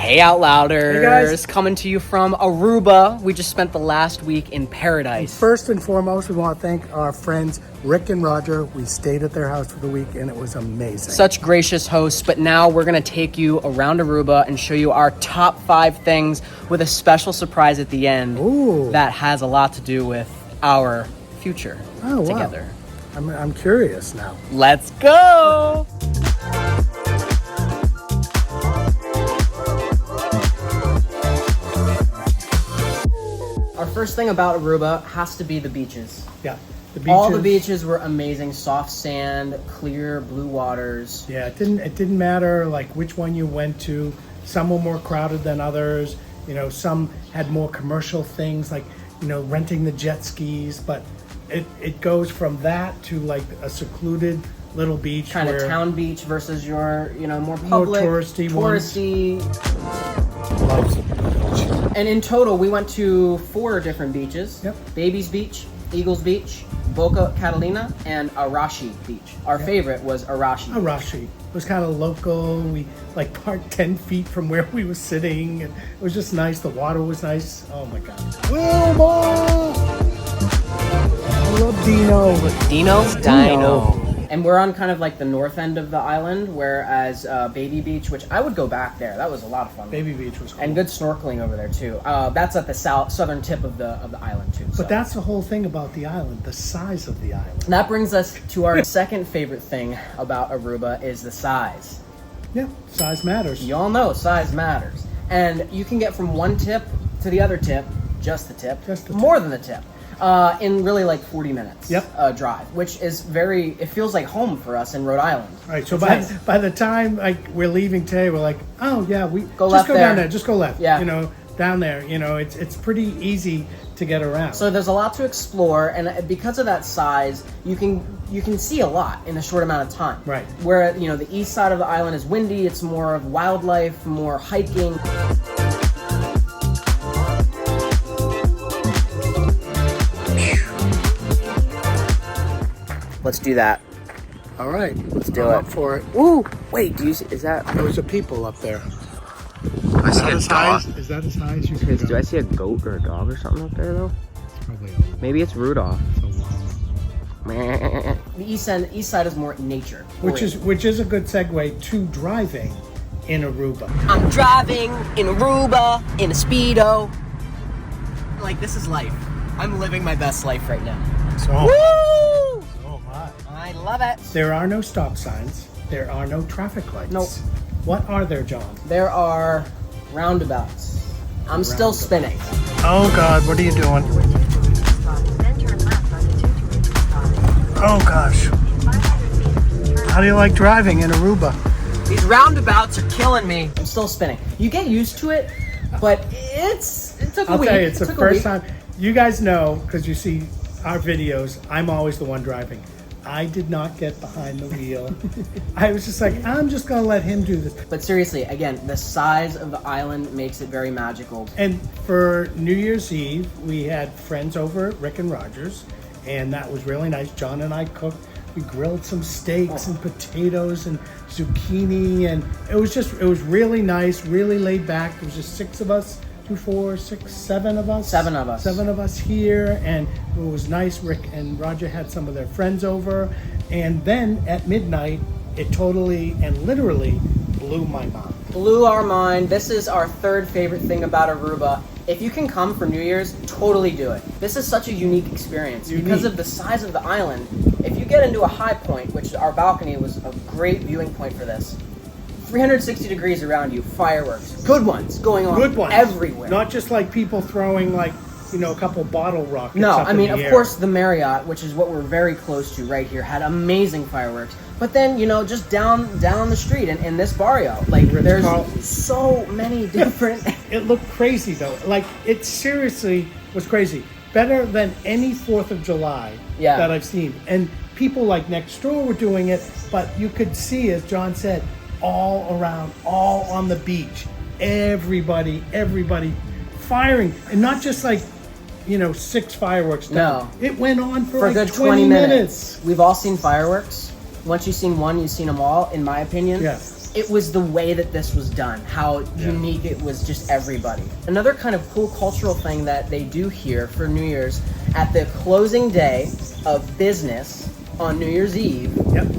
Hey Out Louders, hey guys. Coming to you from Aruba. We just spent the last week in paradise. First and foremost, we want to thank our friends Rick and Roger. We stayed at their house for the week and it was amazing. Such gracious hosts, but now we're going to take you around Aruba and show you our top 5 things with a special surprise at the end. Ooh. That has a lot to do with our future together. Wow. I'm curious now. Let's go! Our first thing about Aruba has to be the beaches. Yeah. The beaches. All the beaches were amazing. Soft sand, clear blue waters. Yeah, it didn't matter like which one you went to. Some were more crowded than others. You know, some had more commercial things like, you know, renting the jet skis, but it goes from that to like a secluded little beach, kind of town beach versus your, you know, more public, more touristy Loves it. And in total, we went to 4 different beaches. Yep. Babies Beach, Eagles Beach, Boca Catalina, and Arashi Beach. Our favorite was Arashi. Arashi. It was kind of local. We like parked 10 feet from where we were sitting. And it was just nice. The water was nice. Oh my God. Wilma! I love Dino. Dino. And we're on kind of like the north end of the island, whereas Baby Beach, which I would go back there. That was a lot of fun. Baby Beach was cool. And good snorkeling over there too. That's at the southern tip of the island too. But that's the whole thing about the island, the size of the island. That brings us to our second favorite thing about Aruba is the size. Yeah, size matters. You all know size matters. And you can get from one tip to the other tip, just the tip, more than the tip. In really like 40 minutes drive, which is it feels like home for us in Rhode Island. Right, so by the time like we're leaving today, we're like, oh yeah, go down there, just go left. Yeah. You know, down there, you know, it's pretty easy to get around. So there's a lot to explore, and because of that size, you can see a lot in a short amount of time. Right. Where, you know, the east side of the island is windy, it's more of wildlife, more hiking. Let's do that. All right, let's do it. Up for it. Ooh, wait, do you see, is that? There's a people up there. I see a dog. Is that as high as you can go? Do I see a goat or a dog or something up there though? It's probably maybe it's Rudolph. It's a long. The east side is more nature. Which is a good segue to driving in Aruba. I'm driving in Aruba in a Speedo. Like, this is life. I'm living my best life right now. Woo! So am I. I love it. There are no stop signs. There are no traffic lights. Nope. What are there, John? There are roundabouts. I'm still spinning. Oh God, what are you doing? Oh gosh. How do you like driving in Aruba? These roundabouts are killing me. I'm still spinning. You get used to it, but it took a week. I'll tell you, it's the first time. You guys know, because you see our videos, I'm always the one driving. I did not get behind the wheel. I was just like, I'm just going to let him do this. But seriously, again, the size of the island makes it very magical. And for New Year's Eve, we had friends over at Rick and Roger's, and that was really nice. John and I cooked. We grilled some steaks and potatoes and zucchini, and it was really nice, really laid back. There was just 6 of us. 2, 4, 6, 7 of us. 7 of us. 7 of us here, and it was nice. Rick and Roger had some of their friends over, and then at midnight, it totally and literally blew my mind. Blew our mind. This is our 3rd favorite thing about Aruba. If you can come for New Year's, totally do it. This is such a unique experience because of the size of the island. If you get into a high point, which our balcony was a great viewing point for this, 360 degrees around you, fireworks, good ones going on everywhere. Not just like people throwing like, you know, a couple bottle rockets. No, up I mean, in the of air. course, the Marriott, which is what we're very close to right here, had amazing fireworks. But then, you know, just down the street in this barrio, like there's so many different. It looked crazy though. Like it seriously was crazy. Better than any 4th of July that I've seen. And people like next door were doing it, but you could see, as John said, all around, all on the beach, everybody firing, and not just like, you know, 6 fireworks down. No, it went on for a like good 20 minutes. We've all seen fireworks. Once you've seen one, you've seen them all, in my opinion. Yes. it was the way that this was done, how unique it was, just everybody. Another kind of cool cultural thing that they do here for New Year's, at the closing day of business on New Year's Eve,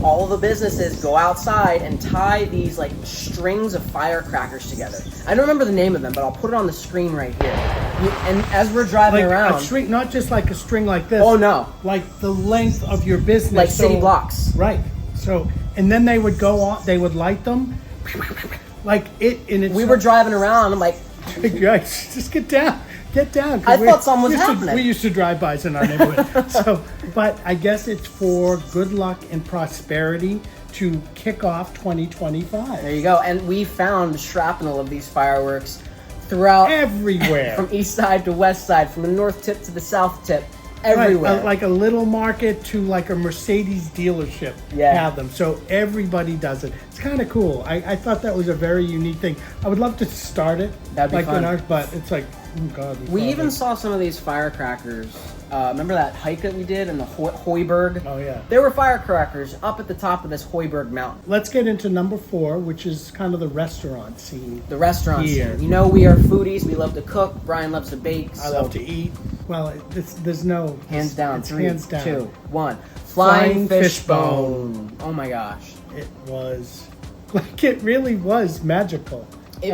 all the businesses go outside and tie these like strings of firecrackers together. I don't remember the name of them, but I'll put it on the screen right here. And as we're driving around, a string, not just like a string like this. Oh no! Like the length of your business, like city blocks. Right. So, and then they would go on. They would light them, like it. And we were driving around. I'm like, guys, just get down. Get down. I thought something was happening. We used to drive bys in our neighborhood. So, but I guess it's for good luck and prosperity to kick off 2025. There you go. And we found shrapnel of these fireworks throughout everywhere, from east side to west side, from the north tip to the south tip, everywhere. Right, like a little market to like a Mercedes dealership have them. So everybody does it. It's kind of cool. I thought that was a very unique thing. I would love to start it. That'd be fun. But it's like, oh God. We even saw some of these firecrackers. Remember that hike that we did in the Hooiberg? Oh, yeah. There were firecrackers up at the top of this Hooiberg mountain. Let's get into number 4, which is kind of the restaurant scene. The restaurant scene. You know, we are foodies. We love to cook. Brian loves to bake. I love to eat. Well, there's no... Hands down. It's 3, hands down. 2, 1. Flying Fishbone. Oh, my gosh. It was... Like, it really was magical.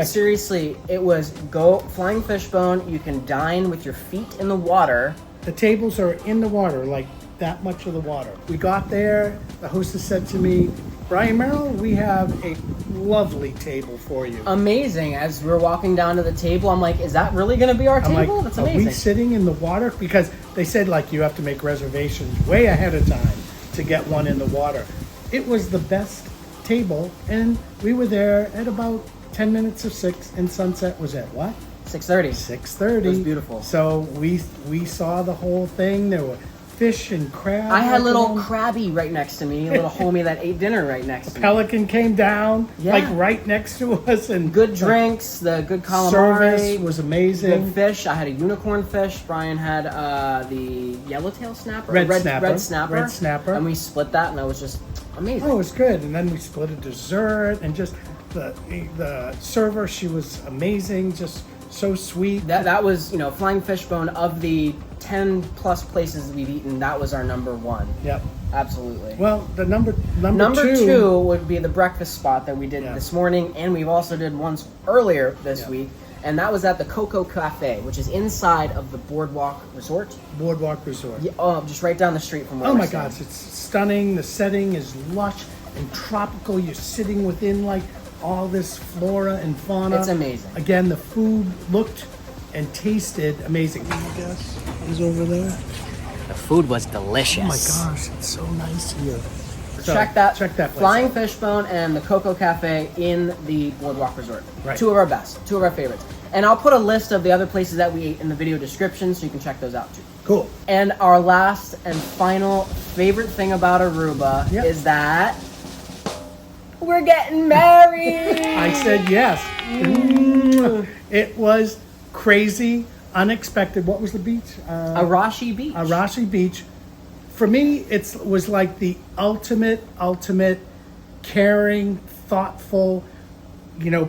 Seriously, it was Flying Fishbone. You can dine with your feet in the water. The tables are in the water, like that much of the water. We got there, the hostess said to me, Brian Merrill, we have a lovely table for you. Amazing. As we were walking down to the table, I'm like, is that really going to be our table? Like, that's amazing. Are we sitting in the water? Because they said like you have to make reservations way ahead of time to get one in the water. It was the best table, and we were there at about 10 minutes of 6, and sunset was at what? 6:30. 6:30. It was beautiful. So we saw the whole thing. There were fish and crab. I had little crabby right next to me, a little homie that ate dinner right next to me. Pelican came down, like right next to us, and good drinks. The good calamari service was amazing. Good fish. I had a unicorn fish. Brian had the yellowtail snapper, red snapper, and we split that, and that was just amazing. Oh, it was good. And then we split a dessert, and just the server, she was amazing. Just so sweet. That was, Flying Fishbone, of the 10 plus places we've eaten, that was our number 1. Yep. Absolutely. Well, the number two would be the breakfast spot that we did this morning, and we've also did once earlier this week, and that was at the Coco Cafe, which is inside of the Boardwalk Resort. Yeah, just right down the street from where we're staying. Gosh, it's stunning. The setting is lush and tropical. You're sitting within like all this flora and fauna. It's amazing. Again, the food looked and tasted amazing. I guess is over there. The food was delicious. Oh my gosh, it's so nice here. So check that place Flying out. Fishbone and the Coco Cafe in the Boardwalk Resort. Right. 2 of our best, 2 of our favorites. And I'll put a list of the other places that we ate in the video description, so you can check those out too. Cool. And our last and final favorite thing about Aruba is that we're getting married. I said yes. It was crazy, unexpected. What was the beach? Arashi Beach. Arashi Beach. For me, it was like the ultimate caring, thoughtful,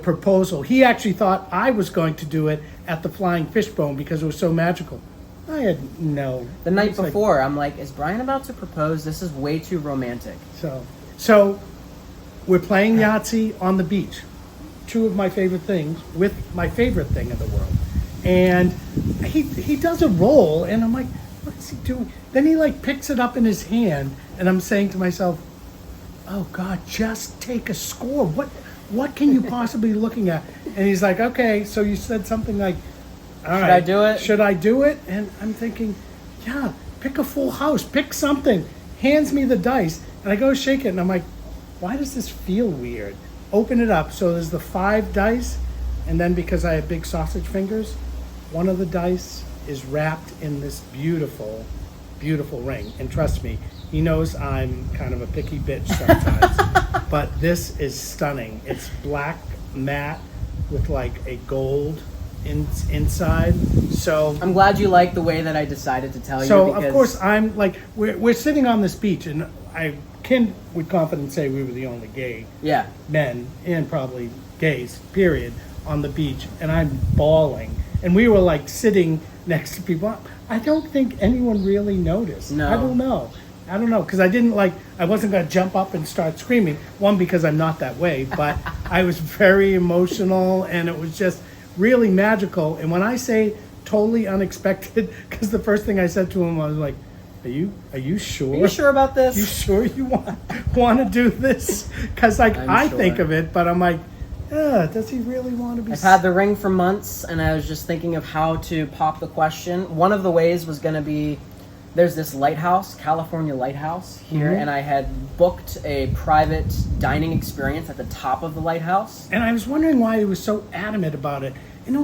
proposal. He actually thought I was going to do it at the Flying Fishbone because it was so magical. I had no. The night before, I'm like, is Brian about to propose? This is way too romantic. So we're playing Yahtzee on the beach. 2 of my favorite things with my favorite thing in the world. And he does a roll, and I'm like, what is he doing? Then he picks it up in his hand, and I'm saying to myself, oh God, just take a score. What can you possibly be looking at? And he's like, okay, so you said something like, all right. Should I do it? And I'm thinking, yeah, pick a full house, pick something. Hands me the dice, and I go shake it, and I'm like, why does this feel weird? Open it up. So there's the 5 dice, and then because I have big sausage fingers, one of the dice is wrapped in this beautiful, beautiful ring. And trust me, he knows I'm kind of a picky bitch sometimes. But this is stunning. It's black matte with a gold inside. So I'm glad you like the way that I decided to tell you. So of course I'm we're sitting on this beach, and I can with confidence say we were the only gay men, and probably gays, period, on the beach. And I'm bawling. And we were like sitting next to people. I don't think anyone really noticed. No. I don't know. Because I wasn't going to jump up and start screaming. One, because I'm not that way, but I was very emotional, and it was just really magical. And when I say totally unexpected, because the first thing I said to him, I was like, Are you sure? Are you sure about this? You sure you want to do this? Because I think of it, but I'm like, does he really want to be? I've had the ring for months, and I was just thinking of how to pop the question. One of the ways was going to be, there's this lighthouse, California Lighthouse here, and I had booked a private dining experience at the top of the lighthouse. And I was wondering why he was so adamant about it. And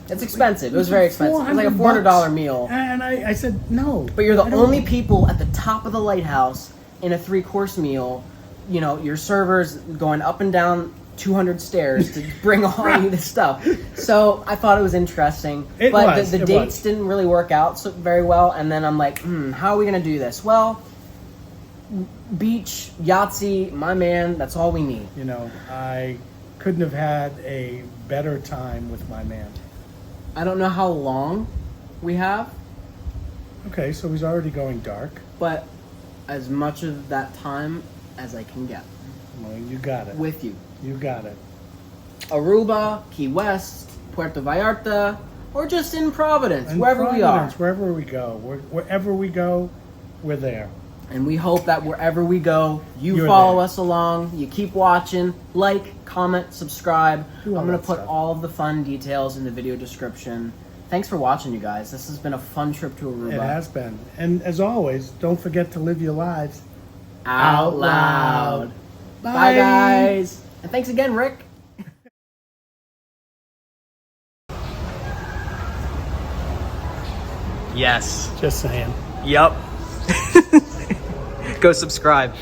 it's expensive. It was very expensive. It was like a $400 meal. And I said, no. But you're the only people at the top of the lighthouse in a 3-course meal. You know, your server's going up and down 200 stairs to bring all you this stuff. So I thought it was interesting. But the dates didn't really work out very well. And then I'm like, how are we going to do this? Well, beach, Yahtzee, my man, that's all we need. You know, I couldn't have had a better time with my man. I don't know how long we have. Okay, so he's already going dark. But as much of that time as I can get. Well, you got it. With you. You got it. Aruba, Key West, Puerto Vallarta, or just in Providence, wherever we are. Wherever we go. Wherever we go, we're there. And we hope that wherever we go, you follow us along, you keep watching, like, comment, subscribe. I'm going to put all of the fun details in the video description. Thanks for watching, you guys. This has been a fun trip to Aruba. It has been. And as always, don't forget to live your lives out loud. Bye, guys. And thanks again, Rick. Yes. Just saying. Yup. Go subscribe.